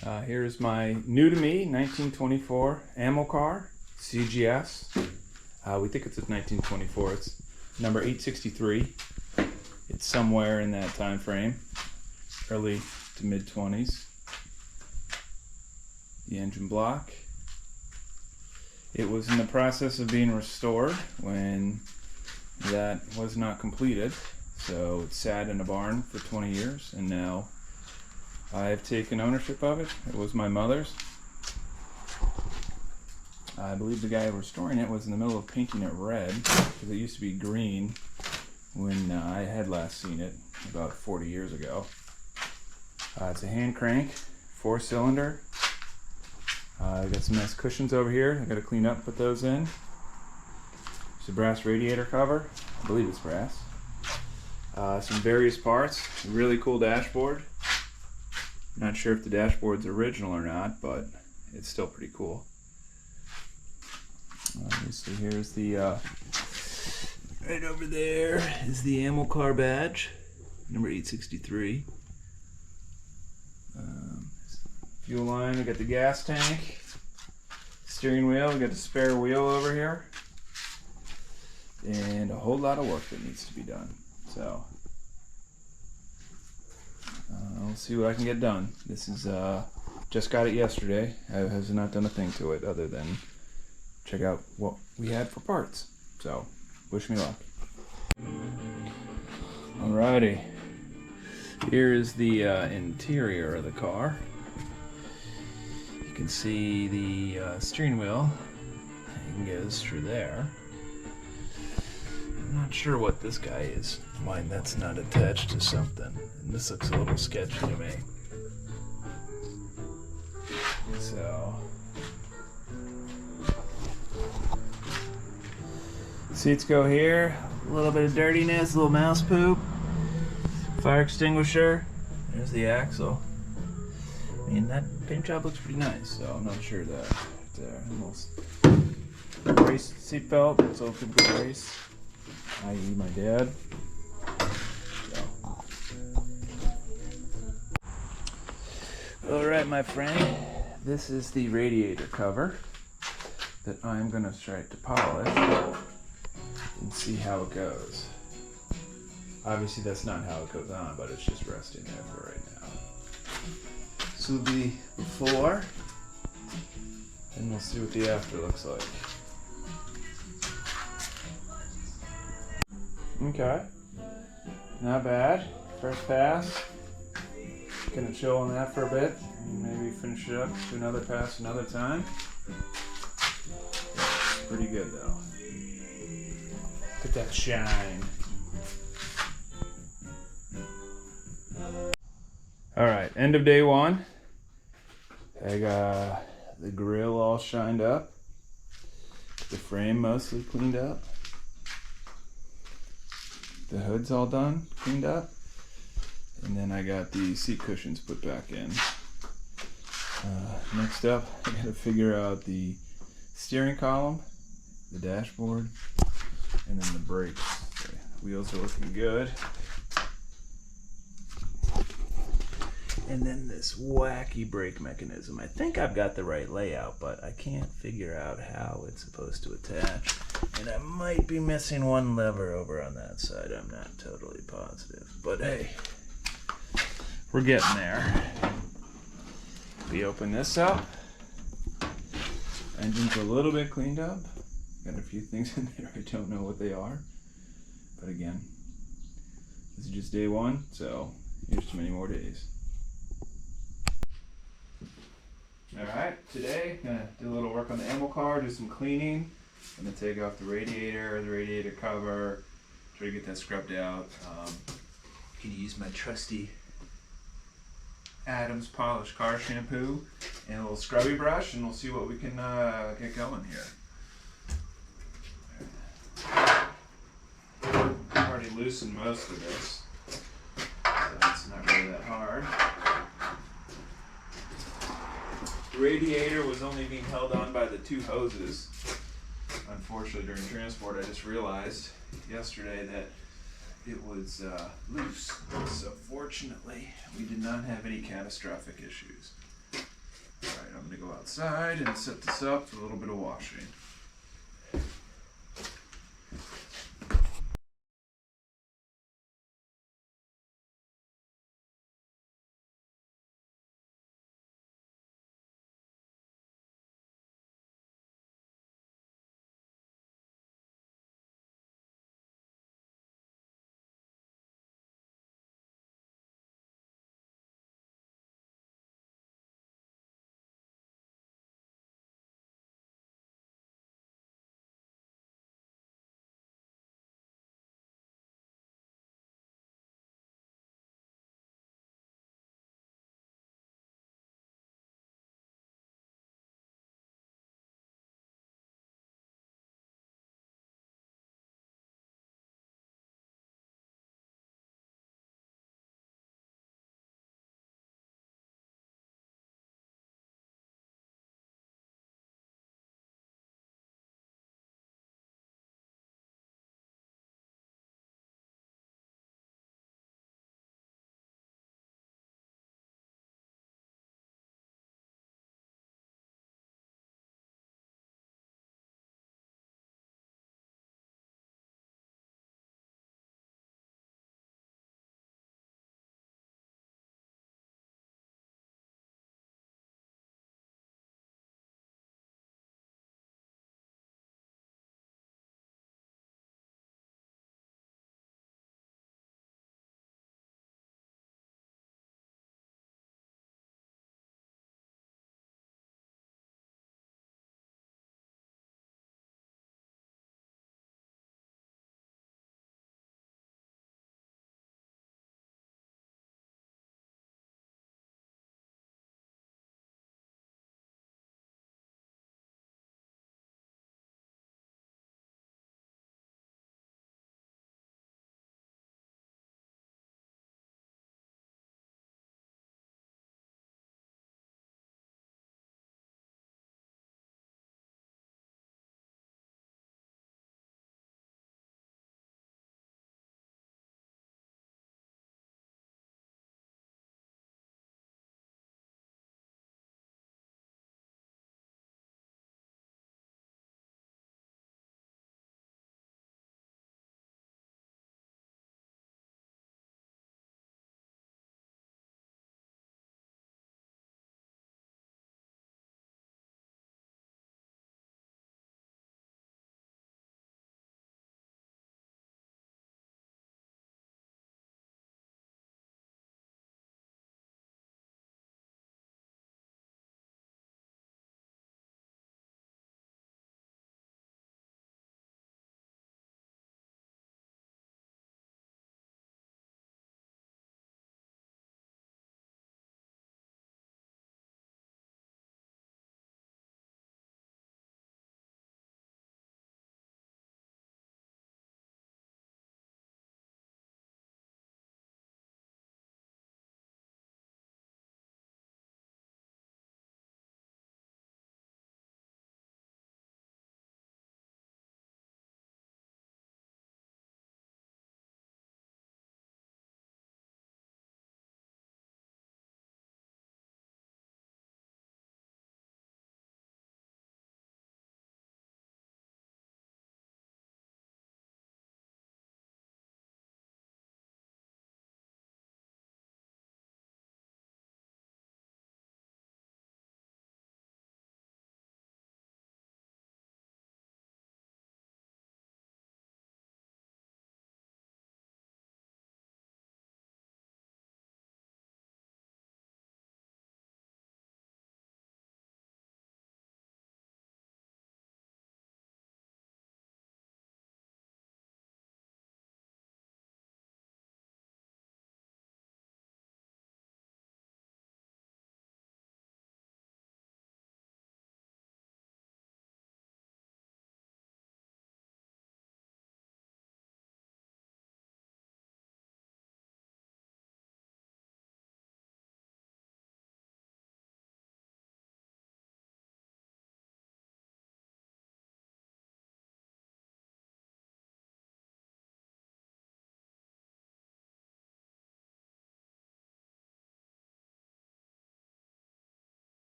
Here's my new to me 1924 Amilcar CGS. We think it's a 1924. It's number 863. It's somewhere in that time frame, early to mid 20s. The engine block. It was in the process of being restored when that was not completed, so it sat in a barn for 20 years, and now I've taken ownership of it. It was my mother's. I believe the guy restoring it was in the middle of painting it red, because it used to be green when I had last seen it about 40 years ago. It's a hand crank, 4-cylinder. I got some nice cushions over here. I got to clean up, put those in. It's a brass radiator cover. I believe it's brass. Some various parts. A really cool dashboard. Not sure if the dashboard's original or not, but it's still pretty cool. Let me see, here's the, right over there is the Amilcar badge, number 863. Fuel line, we got the gas tank, steering wheel, we got the spare wheel over here, and a whole lot of work that needs to be done. So, I'll see what I can get done. This is, just got it yesterday. I have not done a thing to it other than check out what we had for parts. So, wish me luck. Alrighty. Here is the interior of the car. You can see the steering wheel. You can get this through there. I'm not sure what this guy is. Why that's not attached to something. And this looks a little sketchy to me. So, seats go here. A little bit of dirtiness, a little mouse poop. Fire extinguisher. There's the axle. I mean, that paint job looks pretty nice, so I'm not sure that. There, almost. Race seatbelt. It's all good race. I.e. my dad. So. Alright, my friend. This is the radiator cover that I'm going to try to polish and see how it goes. Obviously that's not how it goes on, but it's just resting there for right now. This will be before, and we'll see what the after looks like. Okay, not bad. First pass. Gonna chill on that for a bit, and maybe finish it up, do another pass another time. Pretty good though. Look at that shine. Alright, end of day one. I got the grill all shined up. The frame mostly cleaned up. The hood's all done, cleaned up. And then I got the seat cushions put back in. Next up, I gotta figure out the steering column, the dashboard, and then the brakes. Okay, wheels are looking good. And then this wacky brake mechanism. I think I've got the right layout, but I can't figure out how it's supposed to attach. And I might be missing one lever over on that side. I'm not totally positive. But hey, we're getting there. We open this up. Engine's a little bit cleaned up. Got a few things in there. I don't know what they are. But again, this is just day one, so here's to many more days. Alright, today gonna do a little work on the Amilcar, do some cleaning. Gonna take off the radiator cover, try to get that scrubbed out. Gonna use my trusty Adams Polished Car Shampoo and a little scrubby brush, and we'll see what we can get going here. I've already loosened most of this, so it's not really that hard. The radiator was only being held on by the two hoses. Unfortunately, during transport, I just realized yesterday that it was loose. So fortunately, we did not have any catastrophic issues. Alright, I'm going to go outside and set this up for a little bit of washing.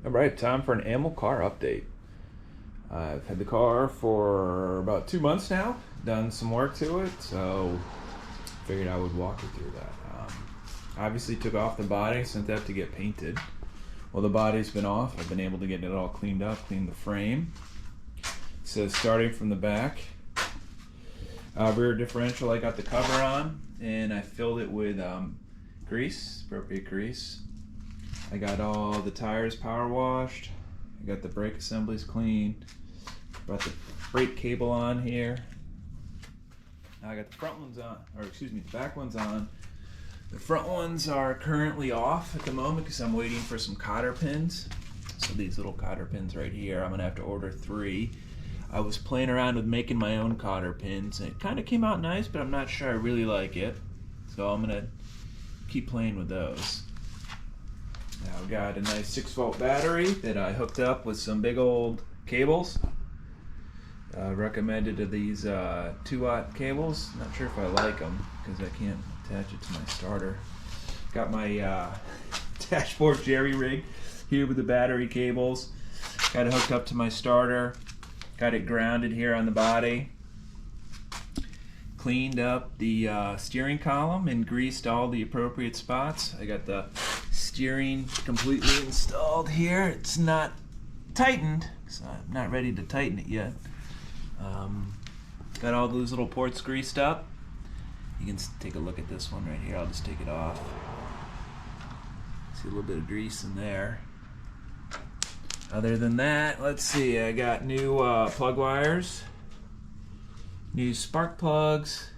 Alright, time for an Amilcar update. I've had the car for about 2 months now, done some work to it, so figured I would walk you through that. Obviously took off the body, sent that to get painted. Well, the body's been off, I've been able to get it all cleaned up, clean the frame. So starting from the back, rear differential, I got the cover on, and I filled it with grease, appropriate grease. I got all the tires power washed. I got the brake assemblies cleaned. Brought the brake cable on here. Now I got the front ones on, or excuse me, the back ones on. The front ones are currently off at the moment because I'm waiting for some cotter pins. So these little cotter pins right here, I'm gonna have to order 3. I was playing around with making my own cotter pins, and it kind of came out nice, but I'm not sure I really like it. So I'm gonna keep playing with those. Now I've got a nice 6-volt battery that I hooked up with some big old cables. Recommended of these 2-watt cables. Not sure if I like them because I can't attach it to my starter. Got my dashboard jerry rig here with the battery cables. Got it hooked up to my starter. Got it grounded here on the body. Cleaned up the steering column and greased all the appropriate spots. I got the steering completely installed here. It's not tightened, so I'm not ready to tighten it yet. Got all those little ports greased up. You can take a look at this one right here. I'll just take it off. See a little bit of grease in there. Other than that, let's see, I got new plug wires, new spark plugs,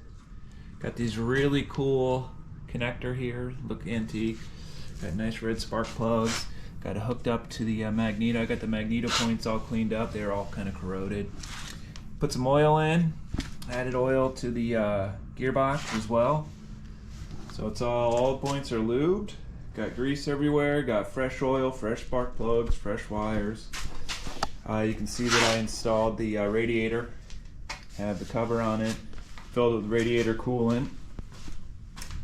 got these really cool connector here, look antique, got nice red spark plugs, got it hooked up to the magneto. I got the magneto points all cleaned up, they're all kind of corroded. Put some oil in, added oil to the gearbox as well. So it's all the points are lubed. Got grease everywhere, got fresh oil, fresh spark plugs, fresh wires. You can see that I installed the radiator, have the cover on it, filled it with radiator coolant.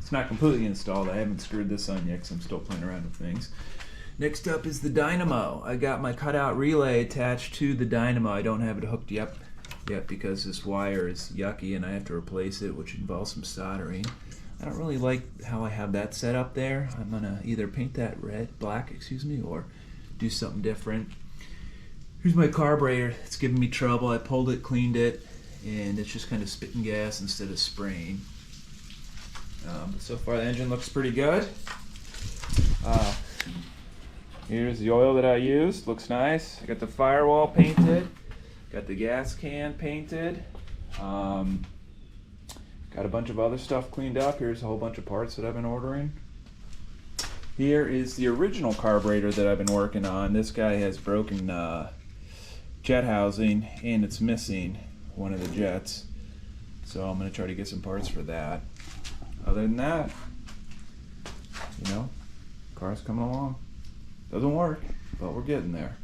It's not completely installed, I haven't screwed this on yet because I'm still playing around with things. Next up is the dynamo. I got my cutout relay attached to the dynamo. I don't have it hooked yet because this wire is yucky and I have to replace it, which involves some soldering. I don't really like how I have that set up there. I'm gonna either paint that black, or do something different. Here's my carburetor. It's giving me trouble. I pulled it, cleaned it, and it's just kind of spitting gas instead of spraying. But so far the engine looks pretty good. Here's the oil that I used. Looks nice. I got the firewall painted. Got the gas can painted. Got a bunch of other stuff cleaned up. Here's a whole bunch of parts that I've been ordering. Here is the original carburetor that I've been working on. This guy has broken jet housing and it's missing one of the jets. So I'm going to try to get some parts for that. Other than that, car's coming along. Doesn't work, but we're getting there.